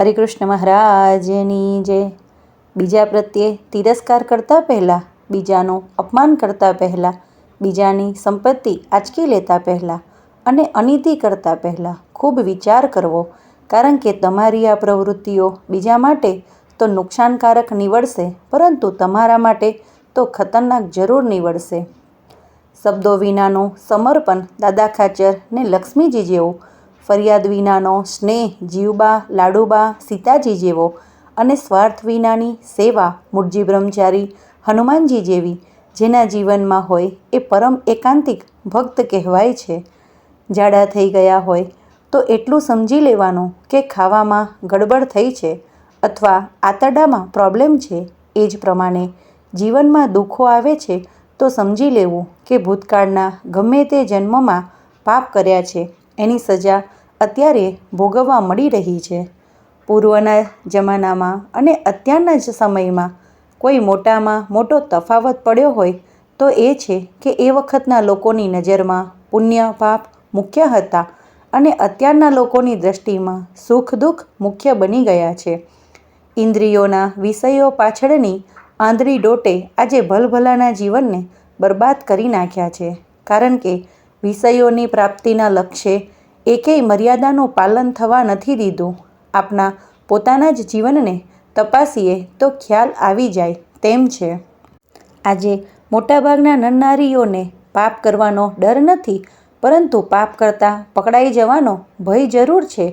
હરિકૃષ્ણ મહારાજની જય. બીજા પ્રત્યે તિરસ્કાર કરતાં પહેલાં, બીજાનું અપમાન કરતાં પહેલાં, બીજાની સંપત્તિ આંચકી લેતા પહેલાં અને અનીતિ કરતાં પહેલાં ખૂબ વિચાર કરવો, કારણ કે તમારી આ પ્રવૃત્તિઓ બીજા માટે તો નુકસાનકારક નીવડશે, પરંતુ તમારા માટે તો ખતરનાક જરૂર નીવડશે. શબ્દો વિનાનું સમર્પણ દાદા ખાચર ને લક્ષ્મીજી જેવું, ફરિયાદ વિનાનો સ્નેહ જીવબા લાડુબા સીતાજી જેવો અને સ્વાર્થ વિનાની સેવા મૂળજી બ્રહ્મચારી હનુમાનજી જેવી જેના જીવનમાં હોય એ પરમ એકાંતિક ભક્ત કહેવાય છે. જાડા થઈ ગયા હોય તો એટલું સમજી લેવાનું કે ખાવામાં ગડબડ થઈ છે અથવા આંતરડામાં પ્રોબ્લેમ છે. એ જ પ્રમાણે જીવનમાં દુઃખો આવે છે તો સમજી લેવું કે ભૂતકાળના ગમે તે જન્મમાં પાપ કર્યા છે એની સજા અત્યારે ભોગવવા મળી રહી છે. પૂર્વના જમાનામાં અને અત્યારના જ સમયમાં કોઈ મોટામાં મોટો તફાવત પડ્યો હોય તો એ છે કે એ વખતના લોકોની નજરમાં પુણ્ય પાપ મુખ્ય હતા અને અત્યારના લોકોની દૃષ્ટિમાં સુખ દુઃખ મુખ્ય બની ગયા છે. ઇન્દ્રિયોના વિષયો પાછળની આંધળી દોટે આજે ભલભલાના જીવનને બરબાદ કરી નાખ્યા છે, કારણ કે વિષયોની પ્રાપ્તિના લક્ષ્યે એકેય મર્યાદાનું પાલન થવા નથી દીધું. આપણા પોતાના જ જીવનને તપાસીએ તો ખ્યાલ આવી જાય તેમ છે. આજે મોટાભાગના નરનારીઓને પાપ કરવાનો ડર નથી, પરંતુ પાપ કરતાં પકડાઈ જવાનો ભય જરૂર છે.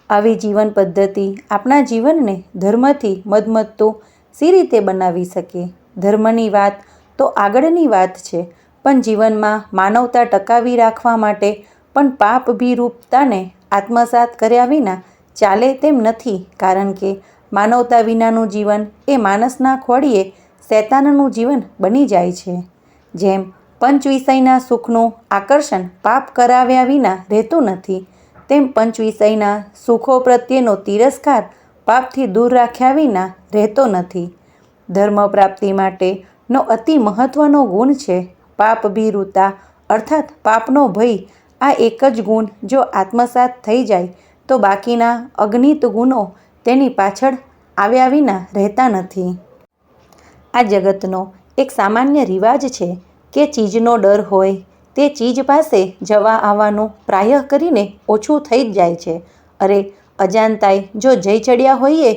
આવી જીવન પદ્ધતિ આપણા જીવનને ધર્મથી મદમત્તું સી રીતે બનાવી શકે? ધર્મની વાત તો આગળની વાત છે, પણ જીવનમાં માનવતા ટકાવી રાખવા માટે પણ પાપભીરૂપતાને આત્મસાત કર્યા વિના ચાલે તેમ નથી, કારણ કે માનવતા વિનાનું જીવન એ માણસના ખોળીએ શૈતાનનું જીવન બની જાય છે. જેમ પંચ વિષયના સુખનું આકર્ષણ પાપ કરાવ્યા વિના રહેતું નથી, તેમ પંચ વિષયના સુખો પ્રત્યેનો તિરસ્કાર પાપથી દૂર રાખ્યા વિના રહેતો નથી. ધર્મ પ્રાપ્તિ માટેનો અતિ મહત્વનો ગુણ છે પાપભીરુતા, અર્થાત પાપનો ભય. આ એક જ ગુણ જો આત્મસાત થઈ જાય તો બાકીના અગણિત ગુણો તેની પાછળ આવ્યા વિના રહેતા નથી. આ જગતનો એક સામાન્ય રિવાજ છે કે ચીજનો ડર હોય તે ચીજ પાસે જવા આવવાનું પ્રાયઃ કરીને ઓછું થઈ જ જાય છે. અરે અજાણતાય જો જઈ ચડ્યા હોઈએ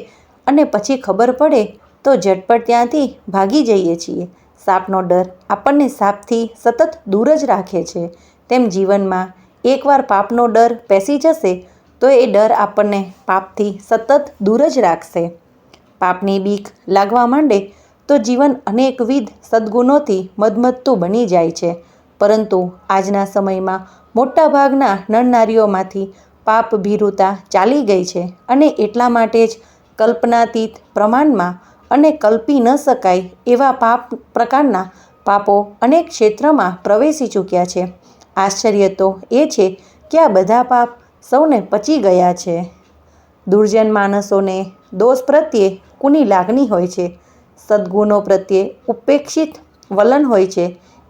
અને પછી ખબર પડે તો ઝટપટ ત્યાંથી ભાગી જઈએ છીએ. સાપનો ડર આપણને સાપથી સતત દૂર જ રાખે છે, તેમ જીવનમાં એકવાર પાપનો ડર પેસી જશે તો એ ડર આપણને પાપથી સતત દૂર જ રાખશે. પાપની બીક લાગવા માંડે તો જીવન અનેકવિધ સદ્ગુણોથી મદમત્તું બની જાય છે, પરંતુ આજના સમયમાં મોટાભાગના નરનારીઓમાંથી પાપભીરુતા ચાલી ગઈ છે અને એટલા માટે જ કલ્પનાતીત પ્રમાણમાં અને કલ્પી ન શકાય એવા પ્રકારના પાપો અનેક ક્ષેત્રમાં પ્રવેશી ચૂક્યા છે. આશ્ચર્ય તો એ છે કે આ બધા પાપ સૌને પચી ગયા છે. દુર્જન માણસોને દોષ પ્રત્યે કુની લાગણી હોય છે, સદ્ગુણો પ્રત્યે ઉપેક્ષિત વલણ હોય છે,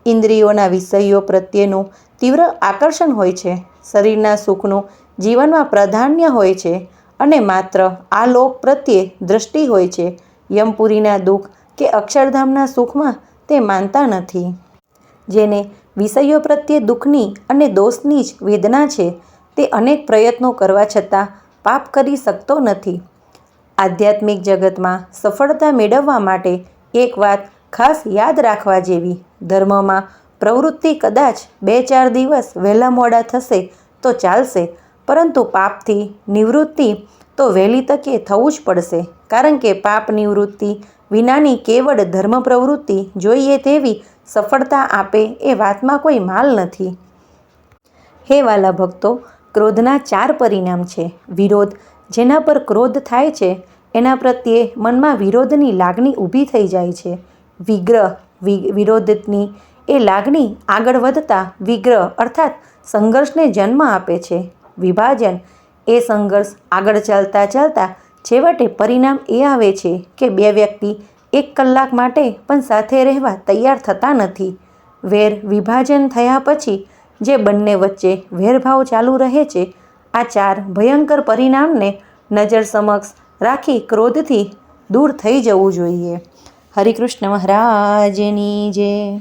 ઇન્દ્રિયોના વિષયો પ્રત્યેનું તીવ્ર આકર્ષણ હોય છે, શરીરના સુખનું જીવનમાં પ્રાધાન્ય હોય છે અને માત્ર આ લોક પ્રત્યે દ્રષ્ટિ હોય છે. યમપુરીના દુઃખ કે અક્ષરધામના સુખમાં તે માનતા નથી. જેને વિષયો પ્રત્યે દુઃખની અને દોષની જ વેદના છે તે અનેક પ્રયત્નો કરવા છતાં પાપ કરી શકતો નથી. આધ્યાત્મિક જગતમાં સફળતા મેળવવા માટે એક વાત ખાસ યાદ રાખવા જેવી: ધર્મમાં પ્રવૃત્તિ કદાચ 2-4 દિવસ વહેલા મોડા થશે તો ચાલશે, પરંતુ પાપથી નિવૃત્તિ તો વહેલી તકે થવું જ પડશે, કારણ કે પાપ નિવૃત્તિ વિનાની કેવળ ધર્મ પ્રવૃત્તિ જોઈએ તેવી સફળતા આપે એ વાતમાં કોઈ માલ નથી. હે વાલા ભક્તો, ક્રોધના 4 પરિણામ છે. વિરોધ: જેના પર ક્રોધ થાય છે એના પ્રત્યે મનમાં વિરોધની લાગણી ઊભી થઈ જાય છે. વિગ્રહ: વિરોધની એ લાગણી આગળ વધતા વિગ્રહ અર્થાત સંઘર્ષને જન્મ આપે છે. વિભાજન: એ સંઘર્ષ આગળ ચાલતા ચાલતા છેવટે પરિણામ એ આવે છે કે 2 વ્યક્તિ 1 કલાક માટે પણ સાથે રહેવા તૈયાર થતા નથી. વેર: વિભાજન થયા પછી જે બંને વચ્ચે વેરભાવ ચાલુ રહે છે. આ 4 ભયંકર પરિણામને નજર સમક્ષ રાખી ક્રોધથી દૂર થઈ જવું જોઈએ. હરિકૃષ્ણ મહારાજની જય.